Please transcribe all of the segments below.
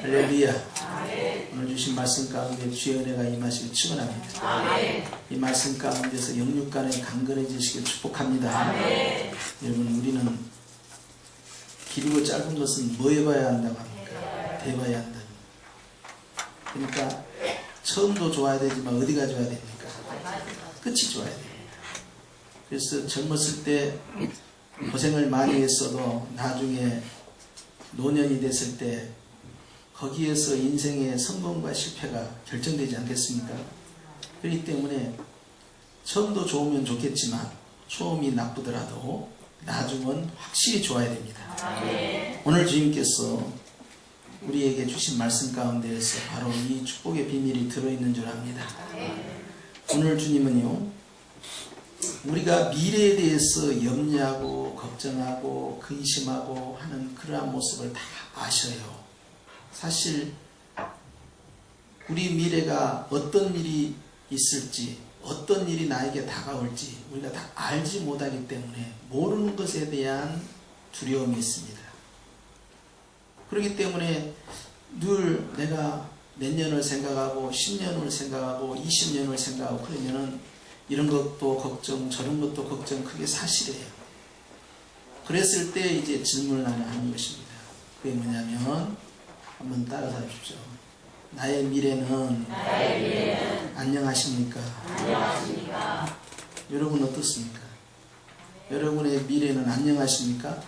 할렐루야. 오늘 주신 말씀 가운데 주의 은혜가 임하시길 축원합니다. 이 말씀 가운데서 영육간에 강건해지시길 축복합니다. 여러분, 우리는 길고 짧은 것은 뭐 해봐야 한다고 합니까? 대봐야 한다. 그러니까 처음도 좋아야 되지만 어디가 좋아야 됩니까? 끝이 좋아야 됩니다. 그래서 젊었을 때 고생을 많이 했어도 나중에 노년이 됐을 때 거기에서 인생의 성공과 실패가 결정되지 않겠습니까? 그렇기 때문에 처음도 좋으면 좋겠지만 처음이 나쁘더라도 나중은 확실히 좋아야 됩니다. 오늘 주님께서 우리에게 주신 말씀 가운데에서 바로 이 축복의 비밀이 들어있는 줄 압니다. 오늘 주님은요, 우리가 미래에 대해서 염려하고 걱정하고 근심하고 하는 그러한 모습을 다 아셔요. 사실 우리 미래가 어떤 일이 있을지, 어떤 일이 나에게 다가올지 우리가 다 알지 못하기 때문에 모르는 것에 대한 두려움이 있습니다. 그렇기 때문에 늘 내가 몇 년을 생각하고 10년을 생각하고 20년을 생각하고 그러면은 이런 것도 걱정 저런 것도 걱정, 그게 사실이에요. 그랬을 때 이제 질문을 하나 하는 것입니다. 그게 뭐냐면 한번 따라서 하십시오. 나의 미래는 안녕하십니까? 여러분 어떻습니까? 여러분의 미래는 안녕하십니까?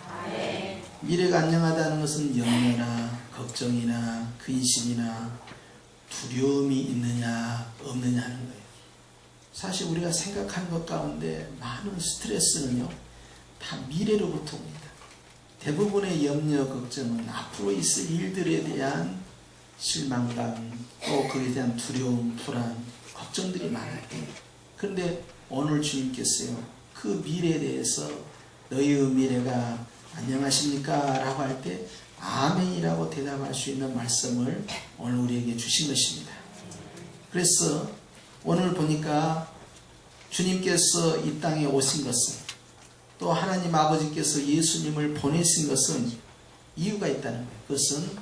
미래가 안녕하다는 것은 염려나 걱정이나 근심이나 두려움이 있느냐 없느냐 하는 거예요. 사실 우리가 생각하는 것 가운데 많은 스트레스는요, 다 미래로부터 옵니다. 대부분의 염려, 걱정은 앞으로 있을 일들에 대한 실망감, 또 그에 대한 두려움, 불안, 걱정들이 많아요. 그런데 오늘 주님께서요, 그 미래에 대해서 너희의 미래가 안녕하십니까? 라고 할 때 아멘이라고 대답할 수 있는 말씀을 오늘 우리에게 주신 것입니다. 그래서 오늘 보니까 주님께서 이 땅에 오신 것은, 또 하나님 아버지께서 예수님을 보내신 것은 이유가 있다는 거예요. 그것은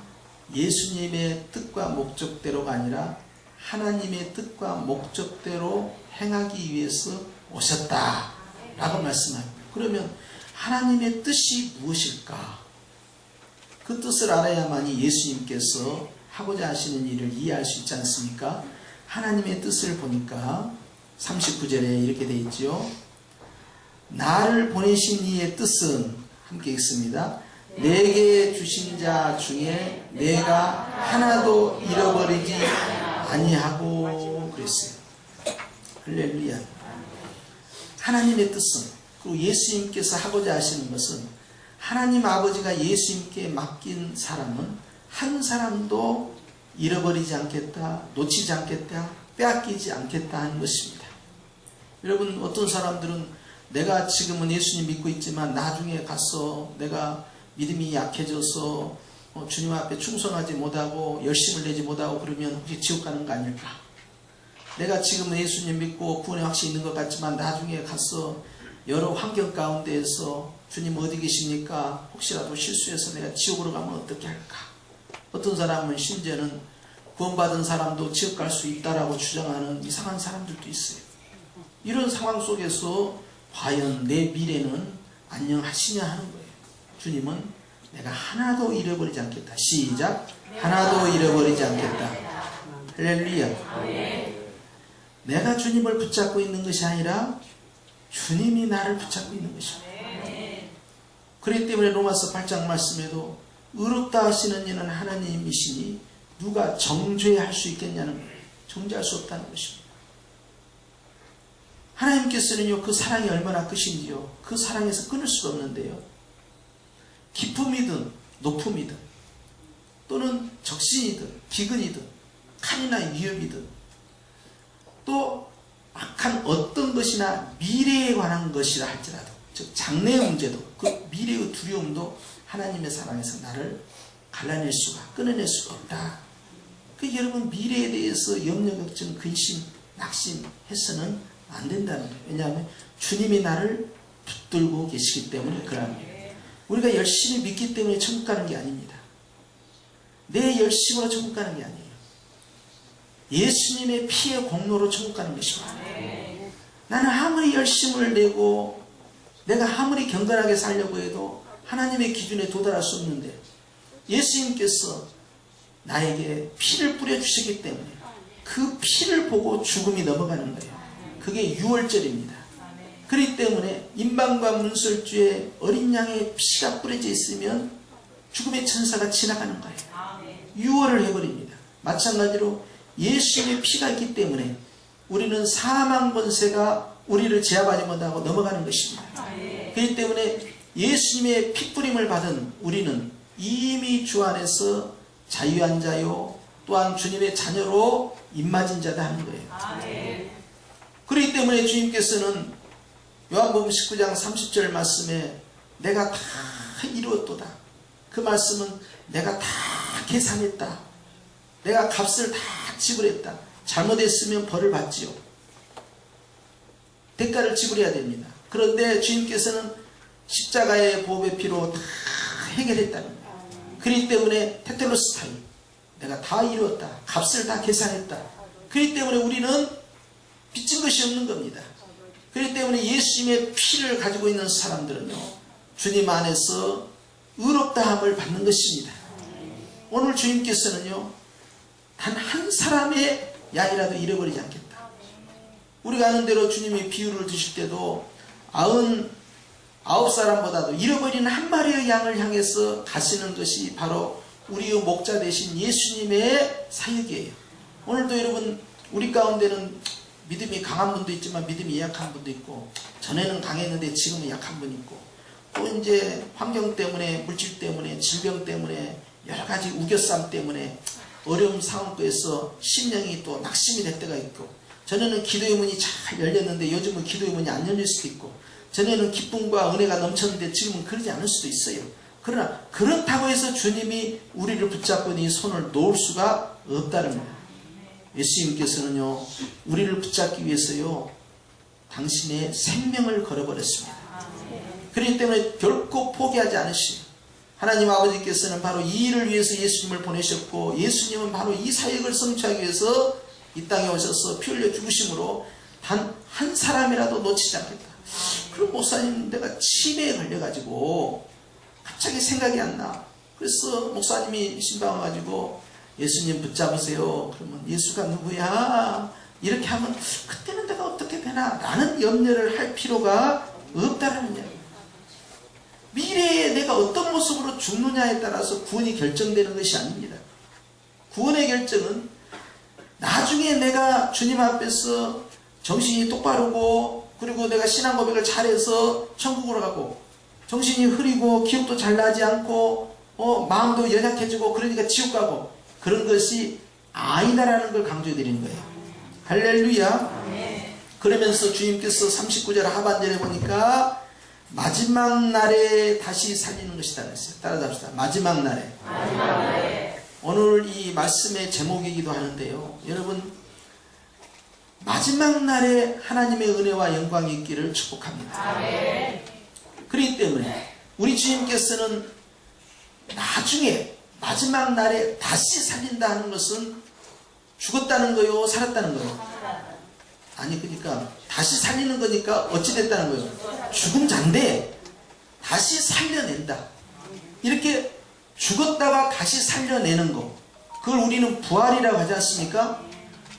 예수님의 뜻과 목적대로가 아니라 하나님의 뜻과 목적대로 행하기 위해서 오셨다라고 말씀합니다. 그러면 하나님의 뜻이 무엇일까? 그 뜻을 알아야만이 예수님께서 하고자 하시는 일을 이해할 수 있지 않습니까? 하나님의 뜻을 보니까 39절에 이렇게 되어 있죠. 나를 보내신 이의 뜻은, 함께 읽습니다. 내게 주신 자 중에 내가 하나도 잃어버리지 아니하고 그랬어요. 할렐루야. 하나님의 뜻은, 그리고 예수님께서 하고자 하시는 것은, 하나님 아버지가 예수님께 맡긴 사람은 한 사람도 잃어버리지 않겠다, 놓치지 않겠다, 빼앗기지 않겠다 하는 것입니다. 여러분, 어떤 사람들은 내가 지금은 예수님 믿고 있지만 나중에 가서 내가 믿음이 약해져서 주님 앞에 충성하지 못하고 열심을 내지 못하고 그러면 혹시 지옥 가는 거 아닐까? 내가 지금은 예수님 믿고 구원의 확신이 있는 것 같지만 나중에 가서 여러 환경 가운데에서 주님 어디 계십니까? 혹시라도 실수해서 내가 지옥으로 가면 어떻게 할까? 어떤 사람은 심지어는 구원받은 사람도 지옥 갈 수 있다라고 주장하는 이상한 사람들도 있어요. 이런 상황 속에서 과연 내 미래는 안녕하시냐 하는 거예요. 주님은 내가 하나도 잃어버리지 않겠다. 시작. 하나도 잃어버리지 않겠다. 할렐루야. 내가 주님을 붙잡고 있는 것이 아니라 주님이 나를 붙잡고 있는 것입니다. 그렇기 때문에 로마서 8장 말씀에도 의롭다 하시는 이는 하나님이시니 누가 정죄할 수 있겠냐는 거예요. 정죄할 수 없다는 것입니다. 하나님께서는요, 그 사랑이 얼마나 크신지요, 그 사랑에서 끊을 수가 없는데요, 기쁨이든 높음이든 또는 적신이든 기근이든 칼이나 위협이든 또 악한 어떤 것이나 미래에 관한 것이라 할지라도, 즉 장래의 문제도, 그 미래의 두려움도 하나님의 사랑에서 나를 갈라낼 수가, 끊어낼 수가 없다. 그 여러분, 미래에 대해서 염려, 걱정, 근심, 낙심해서는 안 된다는 거예요. 왜냐하면 주님이 나를 붙들고 계시기 때문에 그러한 거예요. 우리가 열심히 믿기 때문에 천국 가는 게 아닙니다. 내 열심으로 천국 가는 게 아니에요. 예수님의 피의 공로로 천국 가는 것입니다. 나는 아무리 열심을 내고 내가 아무리 경건하게 살려고 해도 하나님의 기준에 도달할 수 없는데 예수님께서 나에게 피를 뿌려주시기 때문에 그 피를 보고 죽음이 넘어가는 거예요. 그게 유월절입니다. 그렇기 때문에 임방과 문설주에 어린 양의 피가 뿌려져 있으면 죽음의 천사가 지나가는 거예요. 유월을 해버립니다. 마찬가지로 예수님의 피가 있기 때문에 우리는 사망 권세가 우리를 제압하지 못하고 넘어가는 것입니다. 그렇기 때문에 예수님의 피 뿌림을 받은 우리는 이미 주 안에서 자유한 자요 또한 주님의 자녀로 입맞은 자다 하는 거예요. 그렇기 때문에 주님께서는 요한복음 19장 30절 말씀에 내가 다 이루었도다. 그 말씀은 내가 다 계산했다. 내가 값을 다 지불했다. 잘못했으면 벌을 받지요. 대가를 지불해야 됩니다. 그런데 주님께서는 십자가의 보배의 피로 다 해결했다는 거예요. 그렇기 때문에 테텔로스타이 내가 다 이루었다. 값을 다 계산했다. 그렇기 때문에 우리는 빚진 것이 없는 겁니다. 그렇기 때문에 예수님의 피를 가지고 있는 사람들은요 주님 안에서 의롭다함을 받는 것입니다. 오늘 주님께서는요 단 한 사람의 양이라도 잃어버리지 않겠다. 우리가 아는 대로 주님이 비유를 드실 때도 99사람보다도 잃어버린 한 마리의 양을 향해서 가시는 것이 바로 우리의 목자 되신 예수님의 사역이에요. 오늘도 여러분 우리 가운데는 믿음이 강한 분도 있지만 믿음이 약한 분도 있고 전에는 강했는데 지금은 약한 분 있고 또 이제 환경 때문에 물질 때문에 질병 때문에 여러 가지 우겨쌈 때문에 어려운 상황에서 심령이 또 낙심이 될 때가 있고 전에는 기도의 문이 잘 열렸는데 요즘은 기도의 문이 안 열릴 수도 있고 전에는 기쁨과 은혜가 넘쳤는데 지금은 그러지 않을 수도 있어요. 그러나 그렇다고 해서 주님이 우리를 붙잡고 이 손을 놓을 수가 없다는 거예요. 예수님께서는요 우리를 붙잡기 위해서요 당신의 생명을 걸어버렸습니다. 그렇기 때문에 결코 포기하지 않으시고 하나님 아버지께서는 바로 이 일을 위해서 예수님을 보내셨고 예수님은 바로 이 사역을 성취하기 위해서 이 땅에 오셔서 피 흘려 죽으심으로 단 한 사람이라도 놓치지 않겠다. 그럼 목사님 내가 치매에 걸려가지고 갑자기 생각이 안 나. 그래서 목사님이 신방 와가지고 예수님 붙잡으세요. 그러면 예수가 누구야? 이렇게 하면 그때는 내가 어떻게 되나? 라는 염려를 할 필요가 없다라는 이야기. 미래에 내가 어떤 모습으로 죽느냐에 따라서 구원이 결정되는 것이 아닙니다. 구원의 결정은 나중에 내가 주님 앞에서 정신이 똑바르고 그리고 내가 신앙 고백을 잘해서 천국으로 가고 정신이 흐리고 기억도 잘 나지 않고 마음도 연약해지고 그러니까 지옥 가고 그런 것이 아니다라는 걸 강조해드리는 거예요. 할렐루야. 그러면서 주님께서 39절 하반절에 보니까 마지막 날에 다시 살리는 것이다 그랬어요. 따라잡시다. 마지막 날에. 오늘 이 말씀의 제목이기도 하는데요. 여러분 마지막 날에 하나님의 은혜와 영광이 있기를 축복합니다. 그렇기 때문에 우리 주님께서는 나중에 마지막 날에 다시 살린다 하는 것은 죽었다는 거요? 살았다는 거요? 아니 그러니까 다시 살리는 거니까 어찌 됐다는 거예요? 죽음자인데 다시 살려낸다. 이렇게 죽었다가 다시 살려내는 거 그걸 우리는 부활이라고 하지 않습니까?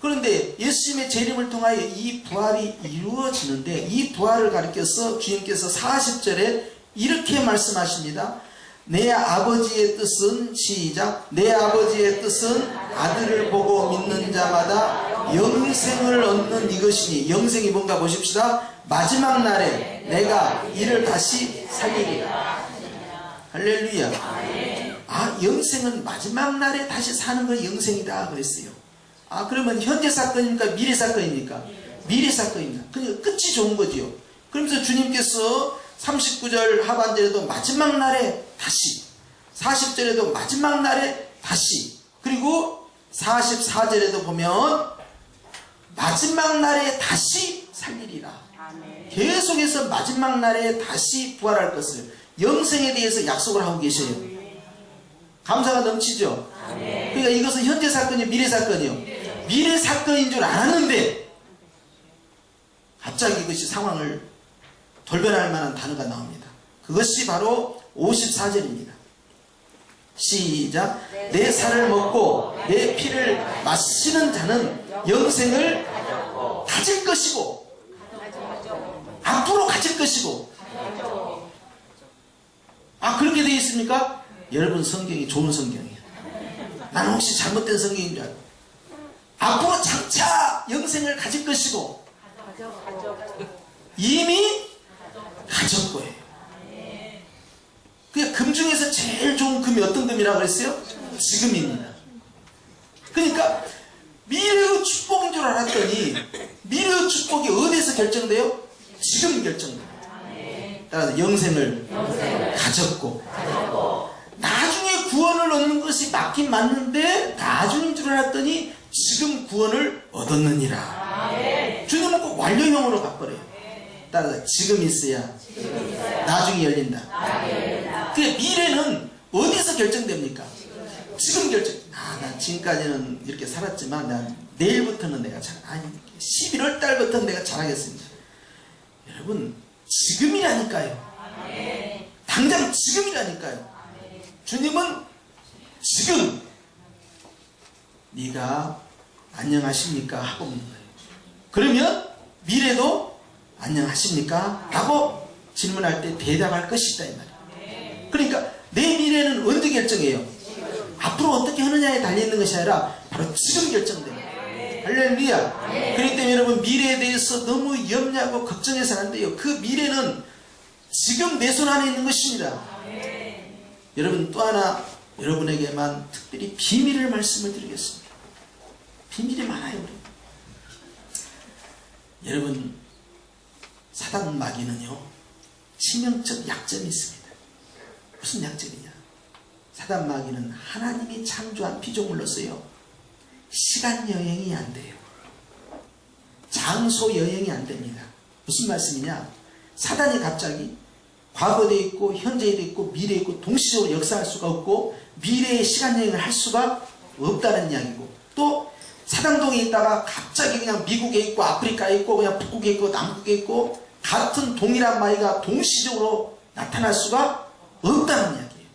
그런데 예수님의 재림을 통하여 이 부활이 이루어지는데 이 부활을 가리켜서 주님께서 40절에 이렇게 말씀하십니다. 내 아버지의 뜻은 시작 내 아버지의 뜻은 아들을 보고 믿는 자마다 영생을 얻는 이것이니 영생이 뭔가 보십시다. 마지막 날에 내가 이를 다시 살리리라. 할렐루야. 영생은 마지막 날에 다시 사는 건 영생이다 그랬어요. 그러면 현재 사건입니까? 미래 사건입니까? 미래 사건입니다. 그러니까 끝이 좋은 거지요. 그러면서 주님께서 39절 하반절에도 마지막 날에 다시 40절에도 마지막 날에 다시 그리고 44절에도 보면 마지막 날에 다시 살리리라. 계속해서 마지막 날에 다시 부활할 것을 영생에 대해서 약속을 하고 계셔요. 감사가 넘치죠? 그러니까 이것은 현재 사건이요, 미래 사건이요? 미래 사건인 줄 알았는데 갑자기 이것이 상황을 돌변할 만한 단어가 나옵니다. 그것이 바로 54절입니다. 시작. 내 살을 먹고 내 피를 마시는 자는 영생을 가질 것이고 앞으로 가질 것이고. 그렇게 되어 있습니까? 여러분 성경이 좋은 성경이에요. 나는 혹시 잘못된 성경인 줄 알고. 앞으로 장차 영생을 가질 것이고 이미 가졌고요. 금 중에서 제일 좋은 금이 어떤 금이라고 그랬어요? 지금입니다. 그러니까 미래의 축복인 줄 알았더니 미래의 축복이 어디에서 결정돼요? 지금 결정돼요. 따라서 영생을 가졌고 나중에 구원을 얻는 것이 맞긴 맞는데 나중인 줄 알았더니 지금 구원을 얻었느니라. 주님은 꼭 완료형으로 가버려요. 따라서 지금 있어야 나중에 열린다. 그 미래는 어디서 결정됩니까? 지금 결정. 난 지금까지는 이렇게 살았지만 난 내일부터는 내가 11월 달부터는 내가 잘하겠습니다. 여러분 지금이라니까요. 당장 지금이라니까요. 주님은 지금 네가 안녕하십니까? 하고 묻는 거예요. 그러면 미래도 안녕하십니까? 라고 질문할 때 대답할 것이다 이 말이에요. 그러니까 내 미래는 언제 결정해요? 앞으로 어떻게 하느냐에 달려있는 것이 아니라 바로 지금 결정돼요. 할렐루야. 그렇기 때문에 여러분 미래에 대해서 너무 염려하고 걱정해서는 안 돼요. 그 미래는 지금 내 손 안에 있는 것입니다. 여러분 또 하나 여러분에게만 특별히 비밀을 말씀을 드리겠습니다. 비밀이 많아요. 여러분 사단 마귀는요 치명적 약점이 있습니다. 무슨 약점이냐? 사단 마귀는 하나님이 창조한 피조물로서요 시간 여행이 안 돼요. 장소 여행이 안 됩니다. 무슨 말씀이냐? 사단이 갑자기 과거에 있고 현재에 있고 미래에 있고 동시적으로 역사할 수가 없고 미래의 시간 여행을 할 수가 없다는 이야기고, 또 사당동에 있다가 갑자기 그냥 미국에 있고 아프리카에 있고 그냥 북극에 있고 남극에 있고 같은 동일한 마귀가 동시적으로 나타날 수가 없다는 이야기예요.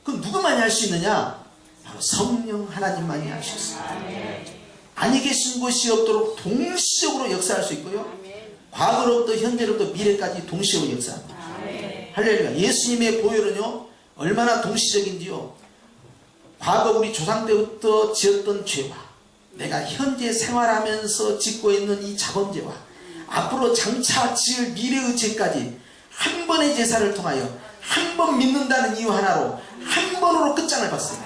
그럼 누구만이 할 수 있느냐? 바로 성령 하나님만이 할 수 있습니다. 아니 계신 곳이 없도록 동시적으로 역사할 수 있고요, 과거로부터 현재로부터 미래까지 동시적으로 역사합니다. 할렐루야. 예수님의 보혈은요 얼마나 동시적인지요, 과거 우리 조상 때부터 지었던 죄와 내가 현재 생활하면서 짓고 있는 이 자범죄와 앞으로 장차 지을 미래의 죄까지 한 번의 제사를 통하여 한 번 믿는다는 이유 하나로 한 번으로 끝장을 봤어요.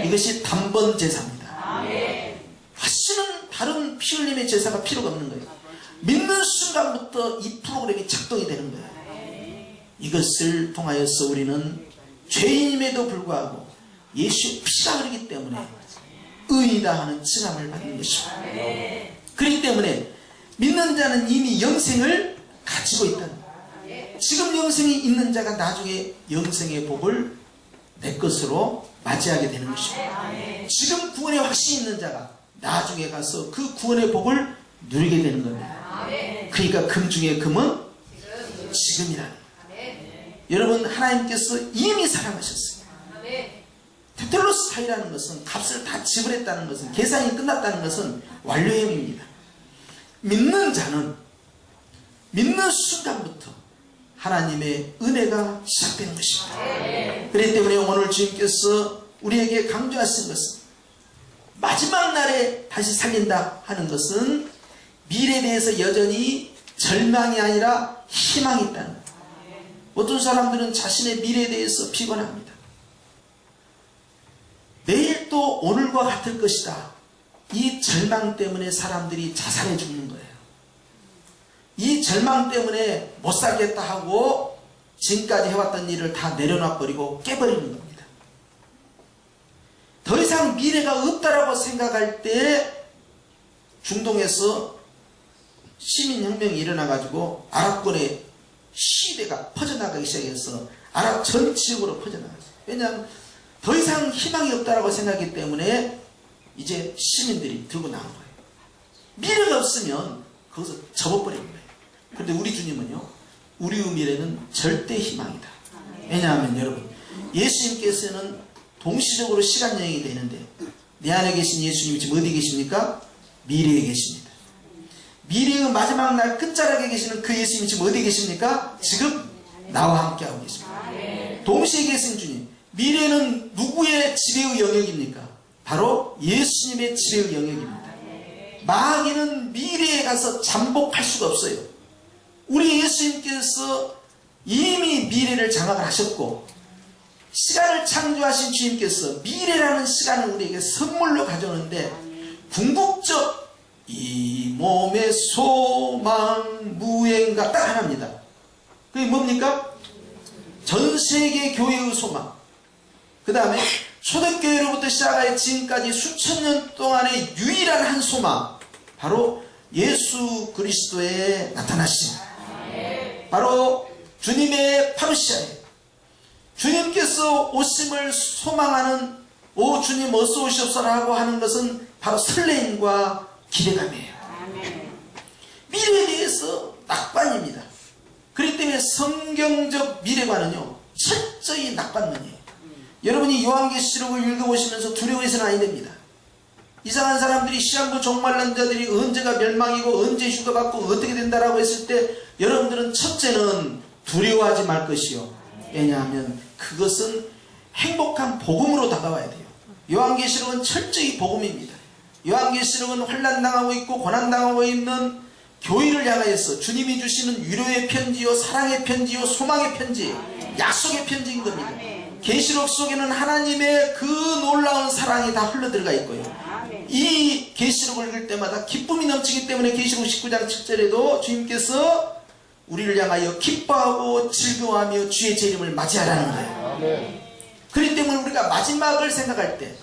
이것이 단번 제사입니다. 다시는 다른 피 흘림의 제사가 필요가 없는 거예요. 믿는 순간부터 이 프로그램이 작동이 되는 거예요. 이것을 통하여서 우리는 죄인임에도 불구하고 예수의 피가 흐르기 때문에 의인이다 하는 칭함을 받는 것입니다. 그렇기 때문에 믿는 자는 이미 영생을 가지고 있다는 거예요. 지금 영생이 있는 자가 나중에 영생의 복을 내 것으로 맞이하게 되는 것입니다. 지금 구원의 확신이 있는 자가 나중에 가서 그 구원의 복을 누리게 되는 겁니다. 그러니까 금 중에 금은 지금이라는 거예요. 여러분 하나님께서 이미 사랑하셨어요. 테텔로스 사이라는 것은 값을 다 지불했다는 것은, 계산이 끝났다는 것은 완료형입니다. 믿는 자는 믿는 순간부터 하나님의 은혜가 시작되는 것입니다. 그렇기 때문에 오늘 주님께서 우리에게 강조하신 것은 마지막 날에 다시 살린다 하는 것은 미래에 대해서 여전히 절망이 아니라 희망이 있다는 거예요. 어떤 사람들은 자신의 미래에 대해서 피곤합니다. 내일 또 오늘과 같을 것이다. 이 절망 때문에 사람들이 자살해 죽는 거예요. 이 절망 때문에 못 살겠다 하고 지금까지 해왔던 일을 다 내려놔버리고 깨버리는 겁니다. 더 이상 미래가 없다라고 생각할 때 중동에서 시민혁명이 일어나가지고 아랍권의 시대가 퍼져나가기 시작해서 아랍 전 지역으로 퍼져나갔어요. 왜냐하면 더 이상 희망이 없다라고 생각했기 때문에 이제 시민들이 들고 나온 거예요. 미래가 없으면 거기서 접어버린 거예요. 그런데 우리 주님은요, 우리의 미래는 절대 희망이다. 왜냐하면 여러분, 예수님께서는 동시적으로 시간 여행이 되는데 내 안에 계신 예수님이 지금 어디 계십니까? 미래에 계십니다. 미래의 마지막 날 끝자락에 계시는 그 예수님이 지금 어디 계십니까? 지금 나와 함께하고 계십니다. 동시에 계신 주님, 미래는 누구의 지배의 영역입니까? 바로 예수님의 지배의 영역입니다. 마귀는 미래에 가서 잠복할 수가 없어요. 우리 예수님께서 이미 미래를 장악을 하셨고, 시간을 창조하신 주님께서 미래라는 시간을 우리에게 선물로 가져오는데, 궁극적 이 몸의 소망 무행가 딱 하나입니다. 그게 뭡니까? 전 세계 교회의 소망. 그 다음에 초대교회로부터 시작하여 지금까지 수천 년 동안의 유일한 한 소망, 바로 예수 그리스도의 나타나심. 바로 주님의 파루시아에 주님께서 오심을 소망하는, 오 주님 어서 오시옵소서라고 하는 것은 바로 설레임과 기대감이에요. 미래에 대해서 낙관입니다. 그렇기 때문에 성경적 미래관은요, 철저히 낙관론이에요. 여러분이 요한계시록을 읽어보시면서 두려워해서는 아니 됩니다. 이상한 사람들이 시한부 종말난 자들이 언제가 멸망이고 언제 휴가받고 어떻게 된다라고 했을 때, 여러분들은 첫째는 두려워하지 말 것이요. 왜냐하면 그것은 행복한 복음으로 다가와야 돼요. 요한계시록은 철저히 복음입니다. 요한계시록은 환난당하고 있고 고난당하고 있는 교회를 향하여서 주님이 주시는 위로의 편지요, 사랑의 편지요, 소망의 편지, 약속의 편지인 겁니다. 계시록 속에는 하나님의 그 놀라운 사랑이 다 흘러들어가 있고요. 이 계시록을 읽을 때마다 기쁨이 넘치기 때문에 계시록 19장 7절에도 주님께서 우리를 향하여 기뻐하고 즐거워하며 주의 재림을 맞이하라는 거예요. 그렇기 때문에 우리가 마지막을 생각할 때,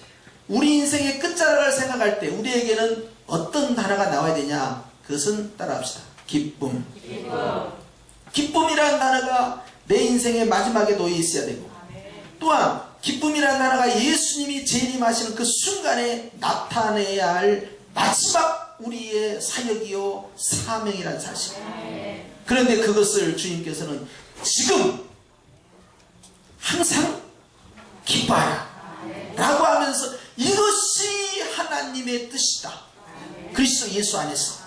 우리 인생의 끝자락을 생각할 때 우리에게는 어떤 단어가 나와야 되냐? 그것은 따라합시다. 기쁨. 기쁨이라는 단어가 내 인생의 마지막에 놓여 있어야 되고, 또한 기쁨이라는 단어가 예수님이 재림하시는 그 순간에 나타내야 할 마지막 우리의 사역이요 사명이라는 사실. 그런데 그것을 주님께서는 지금 항상 기뻐하라 라고 하면서 이것이 하나님의 뜻이다, 그리스도 예수 안에서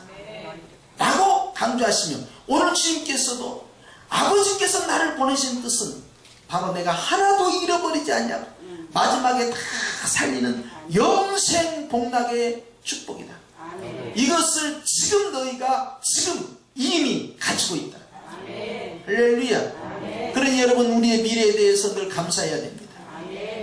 라고 강조하시며, 오늘 주님께서도 아버지께서 나를 보내신 뜻은 바로 내가 하나도 잃어버리지 않냐고, 마지막에 다 살리는 영생 복락의 축복이다. 이것을 지금 너희가 지금 이미 가지고 있다. 할렐루야. 그러니 여러분, 우리의 미래에 대해서 늘 감사해야 됩니다.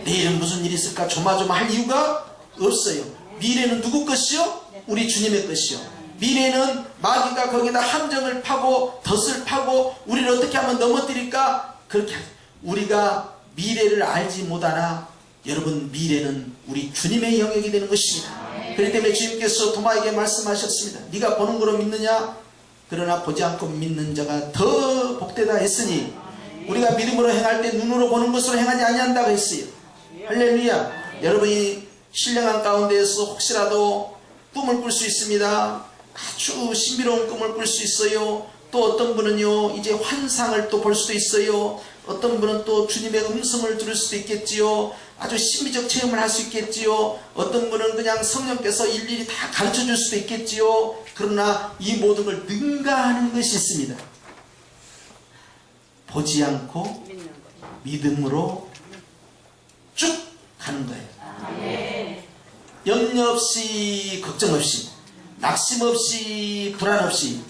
내일은 무슨 일이 있을까 조마조마할 이유가 없어요. 미래는 누구 것이요? 우리 주님의 것이요. 미래는 마귀가 거기다 함정을 파고 덫을 파고 우리를 어떻게 하면 넘어뜨릴까, 그렇게 우리가 미래를 알지 못하나, 여러분 미래는 우리 주님의 영역이 되는 것입니다. 그렇기 때문에 주님께서 도마에게 말씀하셨습니다. 네가 보는 거로 믿느냐? 그러나 보지 않고 믿는 자가 더 복되다 했으니, 우리가 믿음으로 행할 때 눈으로 보는 것으로 행하지 아니한다고 했어요. 할렐루야. 여러분이 신령한 가운데에서 혹시라도 꿈을 꿀 수 있습니다. 아주 신비로운 꿈을 꿀 수 있어요. 또 어떤 분은요, 이제 환상을 또 볼 수도 있어요. 어떤 분은 또 주님의 음성을 들을 수도 있겠지요. 아주 신비적 체험을 할 수 있겠지요. 어떤 분은 그냥 성령께서 일일이 다 가르쳐 줄 수도 있겠지요. 그러나 이 모든 걸 능가하는 것이 있습니다. 보지 않고 믿음으로 쭉 가는 거예요. 염려 없이, 걱정 없이, 낙심 없이, 불안 없이,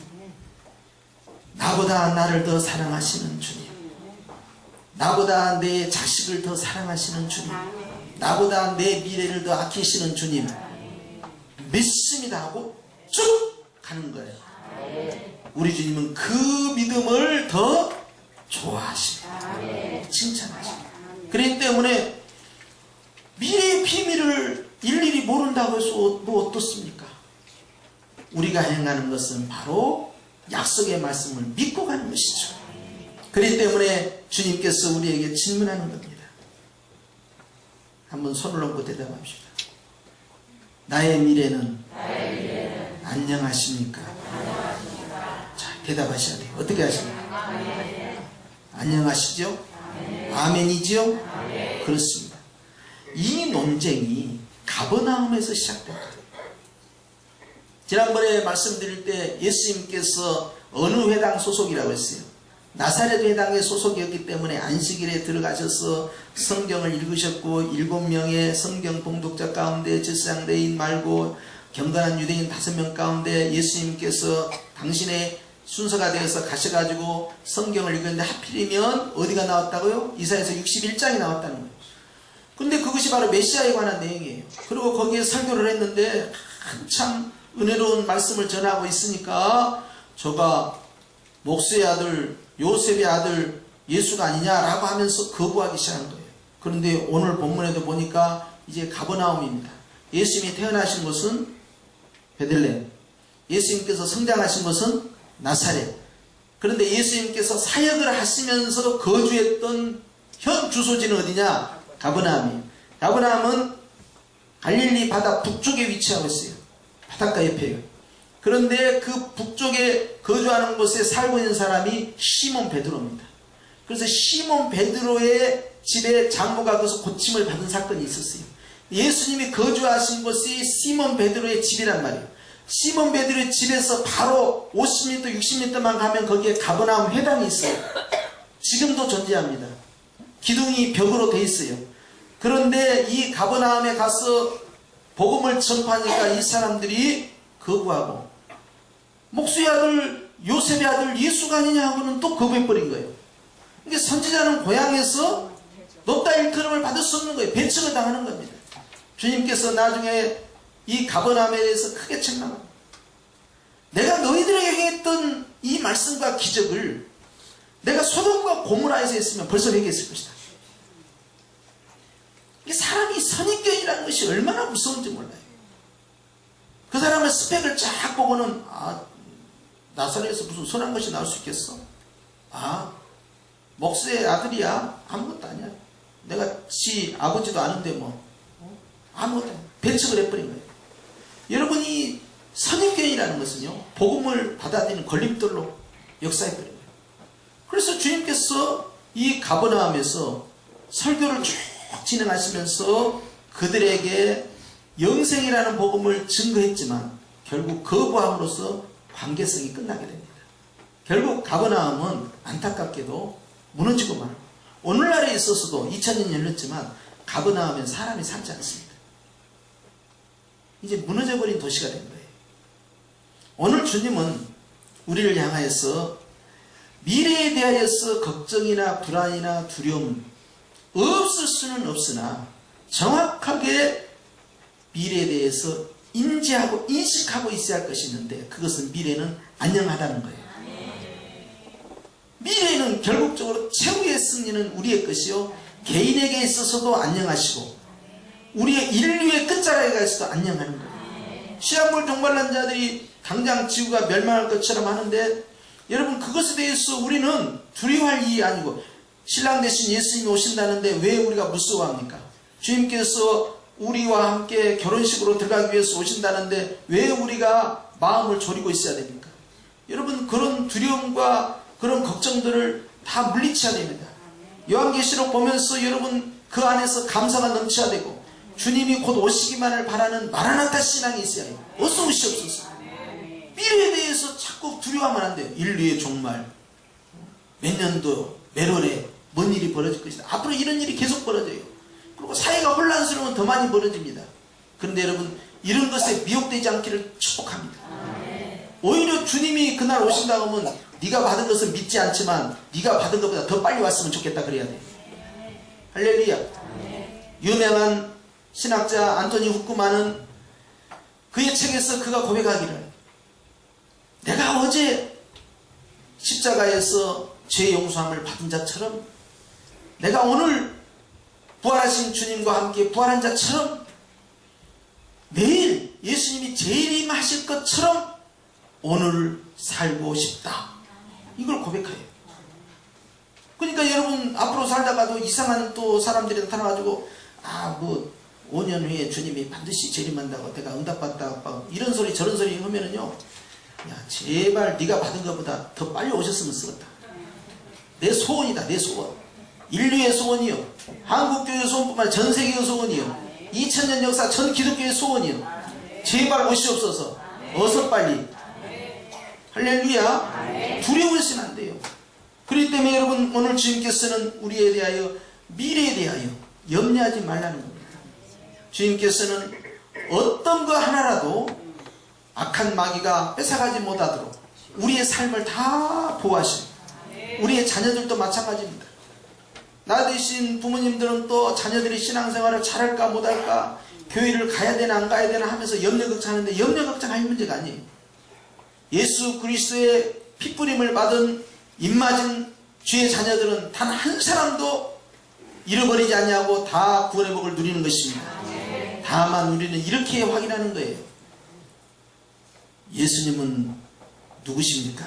나보다 나를 더 사랑하시는 주님, 나보다 내 자식을 더 사랑하시는 주님, 나보다 내 미래를 더 아끼시는 주님, 믿습니다 하고 쭉 가는 거예요. 우리 주님은 그 믿음을 더 좋아하십니다. 칭찬하십니다. 그렇기 때문에 미래의 비밀을 일일이 모른다고 해서 뭐 어떻습니까? 우리가 행하는 것은 바로 약속의 말씀을 믿고 가는 것이죠. 그렇기 때문에 주님께서 우리에게 질문하는 겁니다. 한번 손을 얹고 대답합시다. 나의 미래는 안녕하십니까? 자, 대답하셔야 돼요. 어떻게 하십니까? 안녕하시죠? 아멘이죠? 그렇습니다. 이 논쟁이 가버나움에서 시작됩니다. 지난번에 말씀드릴 때 예수님께서 어느 회당 소속이라고 했어요? 나사렛 회당의 소속이었기 때문에 안식일에 들어가셔서 성경을 읽으셨고 7명의 성경 봉독자 가운데 제사장레인 말고 경건한 유대인 5명 가운데 예수님께서 당신의 순서가 되어서 가셔가지고 성경을 읽었는데 하필이면 어디가 나왔다고요? 이사야서 61장이 나왔다는 거예요. 근데 그것이 바로 메시아에 관한 내용이에요. 그리고 거기에 설교를 했는데 한참 은혜로운 말씀을 전하고 있으니까 저가 목수의 아들 요셉의 아들 예수가 아니냐라고 하면서 거부하기 시작한 거예요. 그런데 오늘 본문에도 보니까 이제 가버나움입니다. 예수님이 태어나신 곳은 베들레헴, 예수님께서 성장하신 곳은 나사렛. 그런데 예수님께서 사역을 하시면서 거주했던 현 주소지는 어디냐? 가버나움이에요. 가버나움은 갈릴리 바다 북쪽에 위치하고 있어요. 바닷가 옆에요. 그런데 그 북쪽에 거주하는 곳에 살고 있는 사람이 시몬 베드로입니다. 그래서 시몬 베드로의 집에 장모가 거기서 고침을 받은 사건이 있었어요. 예수님이 거주하신 곳이 시몬 베드로의 집이란 말이에요. 시몬 베드로의 집에서 바로 50m, 60m만 가면 거기에 가버나움 회당이 있어요. 지금도 존재합니다. 기둥이 벽으로 돼 있어요. 그런데 이 가버나움에 가서 복음을 전파하니까 이 사람들이 거부하고 목수의 아들 요셉의 아들 예수가 아니냐 하고는 또 거부해버린 거예요. 그러니까 선지자는 고향에서 높다 일컬음을 받을 수 없는 거예요. 배척을 당하는 겁니다. 주님께서 나중에 이 가버나움에 대해서 크게 책망합니다. 내가 너희들에게 행했던 이 말씀과 기적을 내가 소돔과 고모라에서 했으면 벌써 회개했을 것이다. 사람이 선입견이라는 것이 얼마나 무서운지 몰라요. 그 사람의 스펙을 쫙 보고는 나사렛에서 무슨 선한 것이 나올 수 있겠어? 목수의 아들이야? 아무것도 아니야. 내가 지 아버지도 아는데 뭐 아무것도 아니야. 배척을 해버린 거예요. 여러분, 이 선입견이라는 것은요, 복음을 받아들이는 걸림돌로 역사해버린 거예요. 그래서 주님께서 이 가버나움에서 설교를 쭉 진행하시면서 그들에게 영생이라는 복음을 증거했지만 결국 거부함으로써 관계성이 끝나게 됩니다. 결국 가버나움은 안타깝게도 무너지고 말고, 오늘날에 있어서도 2000년이 흘렀지만 가버나움엔 사람이 살지 않습니다. 이제 무너져버린 도시가 된 거예요. 오늘 주님은 우리를 향하여서 미래에 대하여서 걱정이나 불안이나 두려움은 없을 수는 없으나 정확하게 미래에 대해서 인지하고 인식하고 있어야 할 것이 있는데, 그것은 미래는 안녕하다는 거예요. 미래는 결국적으로 최후의 승리는 우리의 것이요, 개인에게 있어서도 안녕하시고 우리의 인류의 끝자락에 가서도 안녕하는 거예요. 시한물 종말난 자들이 당장 지구가 멸망할 것처럼 하는데, 여러분, 그것에 대해서 우리는 두려워할 일이 아니고, 신랑 대신 예수님이 오신다는데 왜 우리가 무서워합니까? 주님께서 우리와 함께 결혼식으로 들어가기 위해서 오신다는데 왜 우리가 마음을 졸이고 있어야 됩니까? 여러분, 그런 두려움과 그런 걱정들을 다 물리쳐야 됩니다. 요한계시록 보면서 여러분, 그 안에서 감사가 넘쳐야 되고, 주님이 곧 오시기만을 바라는 마라나타 신앙이 있어야 해요. 어서 오시옵소서. 미래에 대해서 자꾸 두려워하면 안 돼요. 인류의 종말, 몇 년도, 몇 월에 뭔 일이 벌어질 것이다. 앞으로 이런 일이 계속 벌어져요. 그리고 사회가 혼란스러우면 더 많이 벌어집니다. 그런데 여러분, 이런 것에 미혹되지 않기를 축복합니다. 오히려 주님이 그날 오신다고 하면 네가 받은 것은 믿지 않지만 네가 받은 것보다 더 빨리 왔으면 좋겠다 그래야 돼. 할렐루야. 유명한 신학자 안토니 후크만은 그의 책에서 그가 고백하기를, 내가 어제 십자가에서 죄 용서함을 받은 자처럼, 내가 오늘 부활하신 주님과 함께 부활한 자처럼, 내일 예수님이 재림하실 것처럼 오늘 살고 싶다. 이걸 고백해요. 그러니까 여러분, 앞으로 살다가도 이상한 또 사람들이 나타나가지고 뭐 5년 후에 주님이 반드시 재림한다고 내가 응답받다 이런 소리 저런 소리 하면은요, 야 제발 네가 받은 것보다 더 빨리 오셨으면 쓰겠다. 내 소원이다. 내 소원. 인류의 소원이요, 한국교회의 소원뿐만 아니라 전세계의 소원이요, 2000년 역사 전 기독교의 소원이요. 제발 오시옵소서. 어서 빨리. 할렐루야. 두려워하시면 안 돼요. 그렇기 때문에 여러분, 오늘 주님께서는 우리에 대하여, 미래에 대하여 염려하지 말라는 겁니다. 주님께서는 어떤 거 하나라도 악한 마귀가 뺏어가지 못하도록 우리의 삶을 다 보호하시고, 우리의 자녀들도 마찬가지입니다. 나 대신 부모님들은 또 자녀들이 신앙생활을 잘할까 못할까, 교회를 가야 되나 안 가야 되나 하면서 염려 걱정하는데, 염려 걱정할 문제가 아니에요. 예수 그리스도의 피뿌림을 받은 입맞은 주의 자녀들은 단 한 사람도 잃어버리지 아니하고 다 구원의 복을 누리는 것입니다. 다만 우리는 이렇게 확인하는 거예요. 예수님은 누구십니까?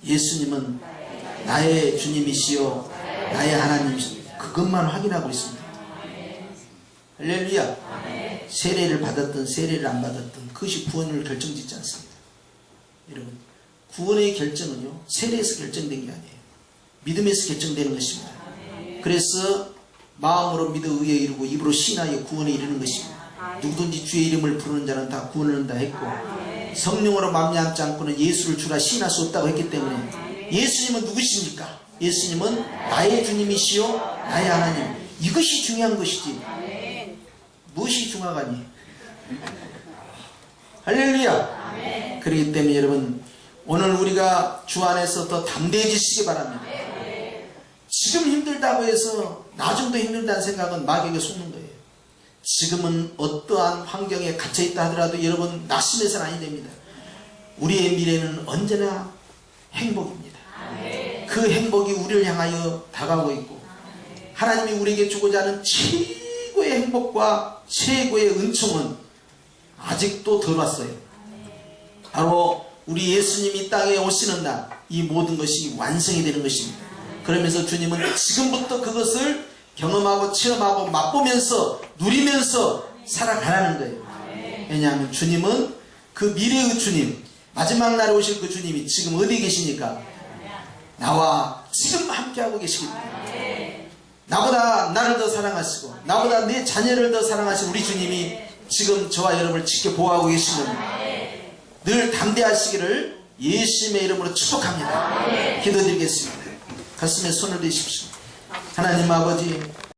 예수님은 나의 주님이시요 나의 하나님이십니다. 그것만 확인하고 있습니다. 할렐루야. 세례를 받았든 세례를 안 받았든 그것이 구원을 결정짓지 않습니다. 여러분, 구원의 결정은요, 세례에서 결정된 게 아니에요. 믿음에서 결정되는 것입니다. 그래서 마음으로 믿어 의에 이르고 입으로 신하여 구원에 이르는 것입니다. 누구든지 주의 이름을 부르는 자는 다 구원을 얻는다 했고, 성령으로 말미암지 않고는 예수를 주라 시인할 수 없다고 했기 때문에, 예수님은 누구십니까? 예수님은 나의 주님이시요 나의 하나님. 이것이 중요한 것이지 무엇이 중요하니? 할렐루야. 그렇기 때문에 여러분, 오늘 우리가 주 안에서 더 담대해지시기 바랍니다. 지금 힘들다고 해서 나중도 힘들다는 생각은 마귀에게 속는 거예요. 지금은 어떠한 환경에 갇혀있다 하더라도 여러분 낙심해서는 아니 됩니다. 우리의 미래는 언제나 행복입니다. 그 행복이 우리를 향하여 다가오고 있고, 하나님이 우리에게 주고자 하는 최고의 행복과 최고의 은총은 아직도 덜 왔어요. 바로 우리 예수님이 이 땅에 오시는 날, 이 모든 것이 완성이 되는 것입니다. 그러면서 주님은 지금부터 그것을 경험하고 체험하고 맛보면서 누리면서 살아가라는 거예요. 왜냐하면 주님은 그 미래의 주님, 마지막 날에 오실 그 주님이 지금 어디에 계시니까? 나와 지금 함께하고 계시기 때문에, 나보다 나를 더 사랑하시고 나보다 내 자녀를 더 사랑하신 우리 주님이 지금 저와 여러분을 지켜보호하고 계시는, 늘 담대하시기를 예수님의 이름으로 축복합니다. 기도드리겠습니다. 가슴에 손을 대십시오. 하나님 아버지,